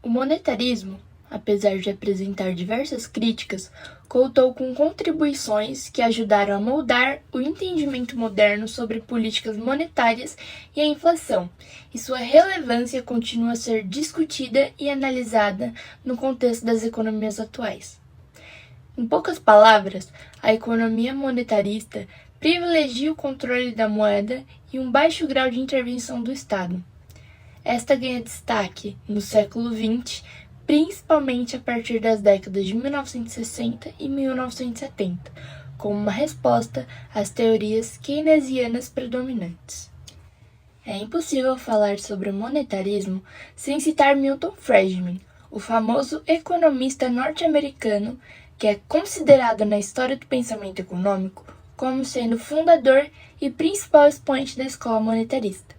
O monetarismo, apesar de apresentar diversas críticas, contou com contribuições que ajudaram a moldar o entendimento moderno sobre políticas monetárias e a inflação, e sua relevância continua a ser discutida e analisada no contexto das economias atuais. Em poucas palavras, a economia monetarista privilegia o controle da moeda e um baixo grau de intervenção do Estado. Esta ganha destaque no século XX, principalmente a partir das décadas de 1960 e 1970, como uma resposta às teorias keynesianas predominantes. É impossível falar sobre o monetarismo sem citar Milton Friedman, o famoso economista norte-americano que é considerado na história do pensamento econômico como sendo fundador e principal expoente da escola monetarista.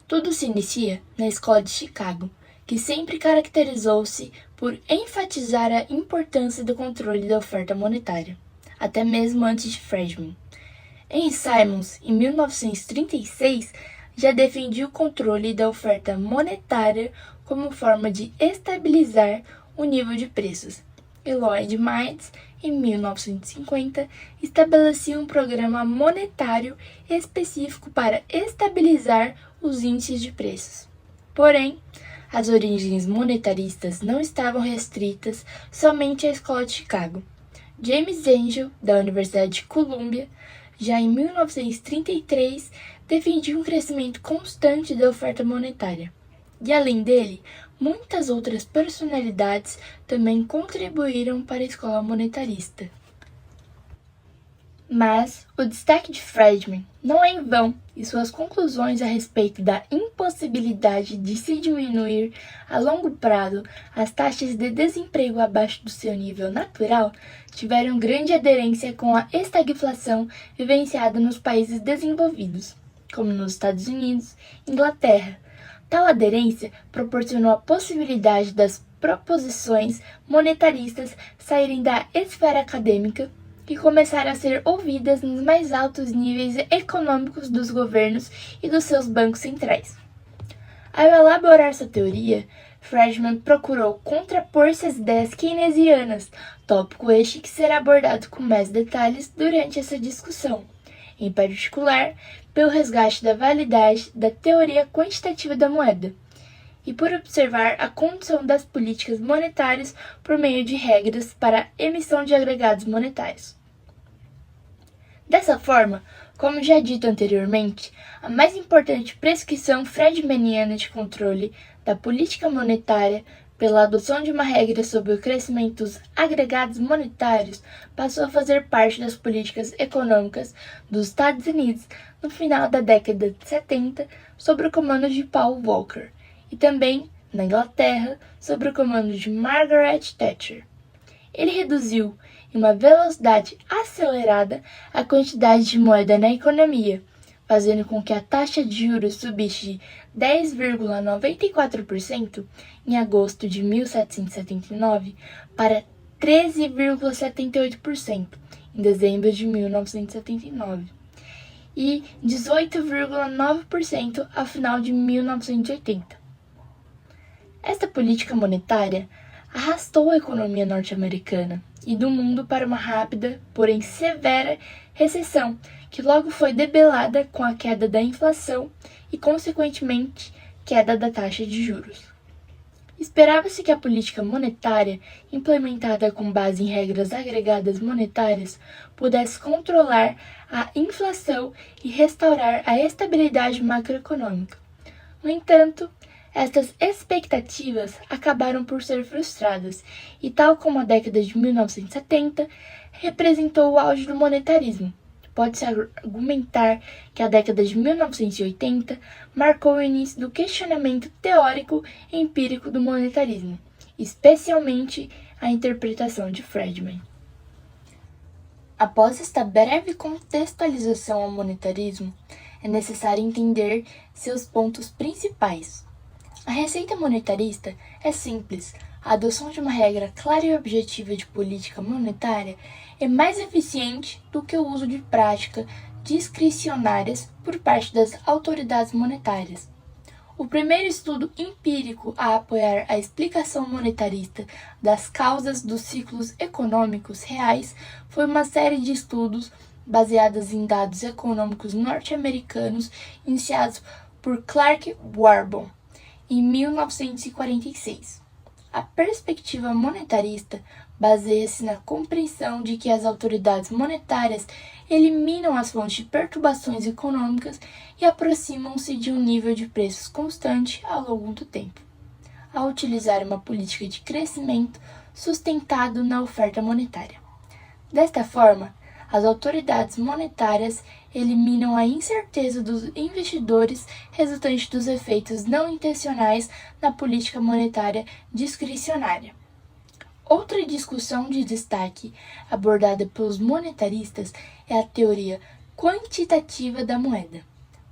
Tudo se inicia na Escola de Chicago, que sempre caracterizou-se por enfatizar a importância do controle da oferta monetária, até mesmo antes de Friedman. Henry Simons, em 1936, já defendia o controle da oferta monetária como forma de estabilizar o nível de preços, e Lloyd Miles, em 1950, estabelecia um programa monetário específico para estabilizar os índices de preços. Porém, as origens monetaristas não estavam restritas somente à Escola de Chicago. James Angel, da Universidade de Columbia, já em 1933, defendia um crescimento constante da oferta monetária. E além dele, muitas outras personalidades também contribuíram para a escola monetarista. Mas o destaque de Friedman não é em vão, e suas conclusões a respeito da impossibilidade de se diminuir a longo prazo as taxas de desemprego abaixo do seu nível natural tiveram grande aderência com a estagflação vivenciada nos países desenvolvidos, como nos Estados Unidos e Inglaterra. Tal aderência proporcionou a possibilidade das proposições monetaristas saírem da esfera acadêmica e começaram a ser ouvidas nos mais altos níveis econômicos dos governos e dos seus bancos centrais. Ao elaborar sua teoria, Friedman procurou contrapor-se às ideias keynesianas, tópico este que será abordado com mais detalhes durante essa discussão, em particular pelo resgate da validade da teoria quantitativa da moeda, e por observar a condução das políticas monetárias por meio de regras para a emissão de agregados monetários. Dessa forma, como já dito anteriormente, a mais importante prescrição friedmaniana de controle da política monetária pela adoção de uma regra sobre o crescimento dos agregados monetários passou a fazer parte das políticas econômicas dos Estados Unidos no final da década de 70 sob o comando de Paul Volcker e também, na Inglaterra, sob o comando de Margaret Thatcher. Ele reduziu, em uma velocidade acelerada, a quantidade de moeda na economia, fazendo com que a taxa de juros subisse de 10,94% em agosto de 1779 para 13,78% em dezembro de 1979 e 18,9% ao final de 1980. Esta política monetária arrastou a economia norte-americana e do mundo para uma rápida, porém severa, recessão, que logo foi debelada com a queda da inflação e, consequentemente, queda da taxa de juros. Esperava-se que a política monetária, implementada com base em regras agregadas monetárias, pudesse controlar a inflação e restaurar a estabilidade macroeconômica. No entanto, estas expectativas acabaram por ser frustradas e, tal como a década de 1970, representou o auge do monetarismo. Pode-se argumentar que a década de 1980 marcou o início do questionamento teórico e empírico do monetarismo, especialmente a interpretação de Friedman. Após esta breve contextualização ao monetarismo, é necessário entender seus pontos principais. A receita monetarista é simples. A adoção de uma regra clara e objetiva de política monetária é mais eficiente do que o uso de práticas discricionárias por parte das autoridades monetárias. O primeiro estudo empírico a apoiar a explicação monetarista das causas dos ciclos econômicos reais foi uma série de estudos baseados em dados econômicos norte-americanos iniciados por Clark Warburg em 1946. A perspectiva monetarista baseia-se na compreensão de que as autoridades monetárias eliminam as fontes de perturbações econômicas e aproximam-se de um nível de preços constante ao longo do tempo, ao utilizar uma política de crescimento sustentado na oferta monetária. Desta forma, as autoridades monetárias eliminam a incerteza dos investidores resultante dos efeitos não intencionais na política monetária discricionária. Outra discussão de destaque abordada pelos monetaristas é a teoria quantitativa da moeda.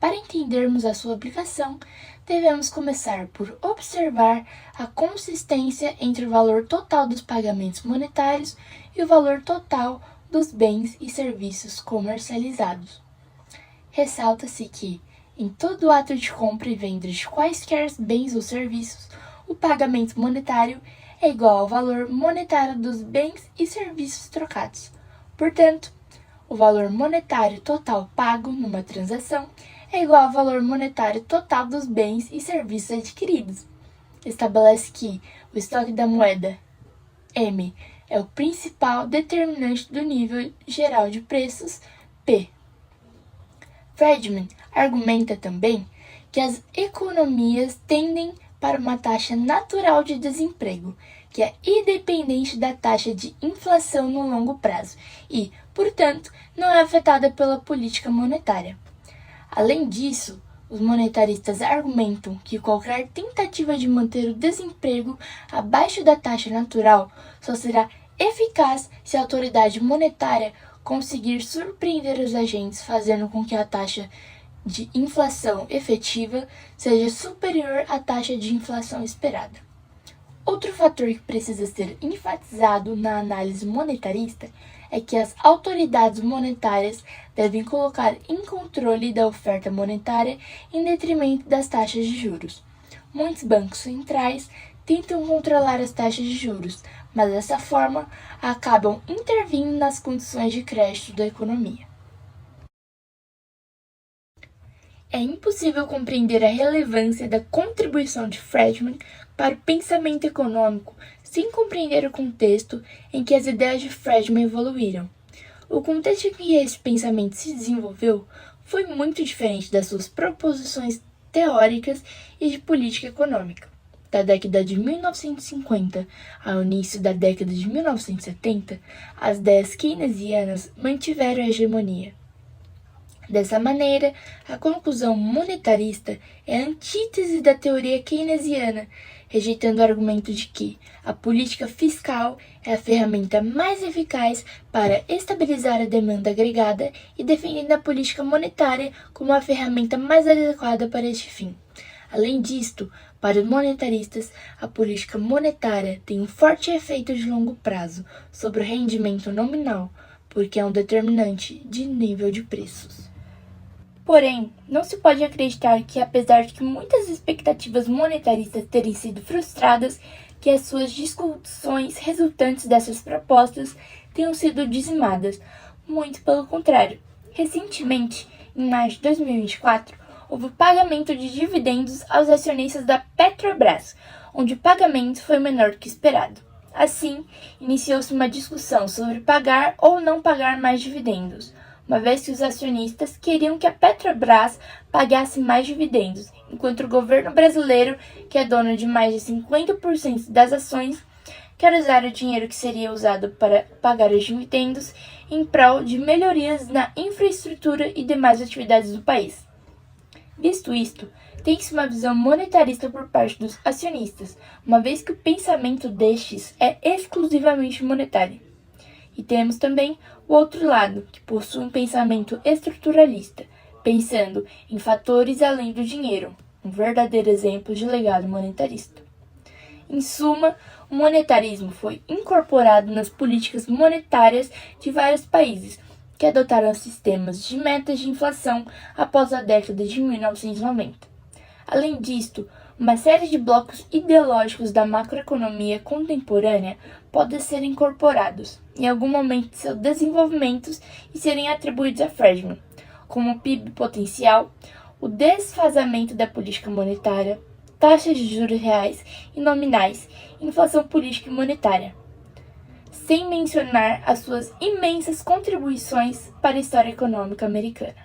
Para entendermos a sua aplicação, devemos começar por observar a consistência entre o valor total dos pagamentos monetários e o valor total dos bens e serviços comercializados. Ressalta-se que, em todo ato de compra e venda de quaisquer bens ou serviços, o pagamento monetário é igual ao valor monetário dos bens e serviços trocados. Portanto, o valor monetário total pago numa transação é igual ao valor monetário total dos bens e serviços adquiridos. Estabelece que o estoque da moeda M é o principal determinante do nível geral de preços P. Friedman argumenta também que as economias tendem para uma taxa natural de desemprego, que é independente da taxa de inflação no longo prazo e, portanto, não é afetada pela política monetária. Além disso, os monetaristas argumentam que qualquer tentativa de manter o desemprego abaixo da taxa natural só será eficaz se a autoridade monetária conseguir surpreender os agentes, fazendo com que a taxa de inflação efetiva seja superior à taxa de inflação esperada. Outro fator que precisa ser enfatizado na análise monetarista é que as autoridades monetárias devem colocar em controle da oferta monetária em detrimento das taxas de juros. Muitos bancos centrais tentam controlar as taxas de juros, mas dessa forma acabam intervindo nas condições de crédito da economia. É impossível compreender a relevância da contribuição de Friedman para o pensamento econômico sem compreender o contexto em que as ideias de Friedman evoluíram. O contexto em que esse pensamento se desenvolveu foi muito diferente das suas proposições teóricas e de política econômica. Da década de 1950 ao início da década de 1970, as ideias keynesianas mantiveram a hegemonia. Dessa maneira, a conclusão monetarista é a antítese da teoria keynesiana, rejeitando o argumento de que a política fiscal é a ferramenta mais eficaz para estabilizar a demanda agregada e defendendo a política monetária como a ferramenta mais adequada para este fim. Além disto, para os monetaristas, a política monetária tem um forte efeito de longo prazo sobre o rendimento nominal, porque é um determinante de nível de preços. Porém, não se pode acreditar que, apesar de que muitas expectativas monetaristas terem sido frustradas, que as suas discussões resultantes dessas propostas tenham sido dizimadas. Muito pelo contrário. Recentemente, em março de 2024, houve o pagamento de dividendos aos acionistas da Petrobras, onde o pagamento foi menor do que esperado. Assim, iniciou-se uma discussão sobre pagar ou não pagar mais dividendos, uma vez que os acionistas queriam que a Petrobras pagasse mais dividendos, enquanto o governo brasileiro, que é dono de mais de 50% das ações, quer usar o dinheiro que seria usado para pagar os dividendos em prol de melhorias na infraestrutura e demais atividades do país. Visto isto, tem-se uma visão monetarista por parte dos acionistas, uma vez que o pensamento destes é exclusivamente monetário. E temos também o outro lado, que possui um pensamento estruturalista, pensando em fatores além do dinheiro, um verdadeiro exemplo de legado monetarista. Em suma, o monetarismo foi incorporado nas políticas monetárias de vários países que adotaram sistemas de metas de inflação após a década de 1990. Além disto, uma série de blocos ideológicos da macroeconomia contemporânea podem ser incorporados em algum momento de seus desenvolvimentos e serem atribuídos a Friedman, como o PIB potencial, o desfasamento da política monetária, taxas de juros reais e nominais, inflação política e monetária, sem mencionar as suas imensas contribuições para a história econômica americana.